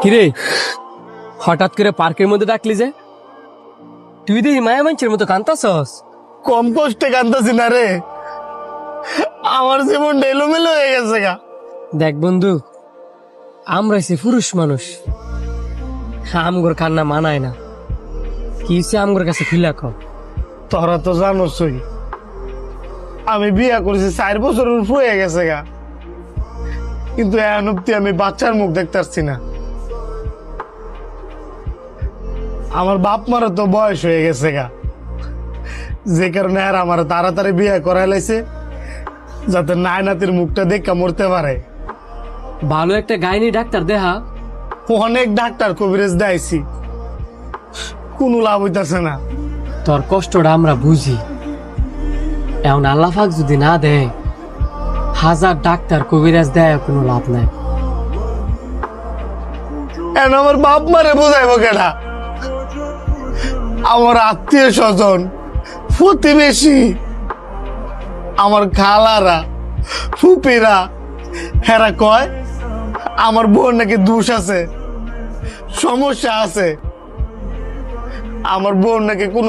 কিরে, হঠাৎ করে পার্কের মধ্যে ডাকলি যে? তুই দেখি মায়া মানুষের মতো কান্তাছস। কম কষ্টে কান্দাছি না রে, আমার জীবন এলোমেলো হয়ে গেছে গা। দেখ বন্ধু, আমরা সে পুরুষ মানুষ, আমগর কান্না মানায় না। কি সে আমগর কাছে খুলে কম। তোরা তো জানোসই আমি বিয়া করেছি 4 বছরের উপর হয়ে গেছে গা, কিন্তু এখন অব্দি আমি বাচ্চার মুখ দেখতে পারছি না। আমার বাপ মারও তো বয়স হয়ে গেছে গা, যে কারণে আর আমার তাড়াতাড়ি বিয়ে করাই লাইছে, যাতে নাই নাতির মুখটা দেখা মরতে পারে। ভালো একটা গাইনি ডাক্তার দেহা। অনেক ডাক্তার কবিরাজ দেখাইছি, কোনো লাভ হইতাছে না। তোর কষ্টটা আমরা বুঝি। এখন আল্লাহাক যদি না দেয়, 1000 ডাক্তার কবিরাজ দেয় কোনো লাভ নাই। এখন আমার বাপ মারে বোঝাইব কেডা? আমার আত্মীয় স্বজন, প্রতিবেশী, আমার খালারা, ফুপিরা, হেরা কয় আমার বোন নাকি দোষ আছে, সমস্যা আছে। আমার বোন নাকি কোনো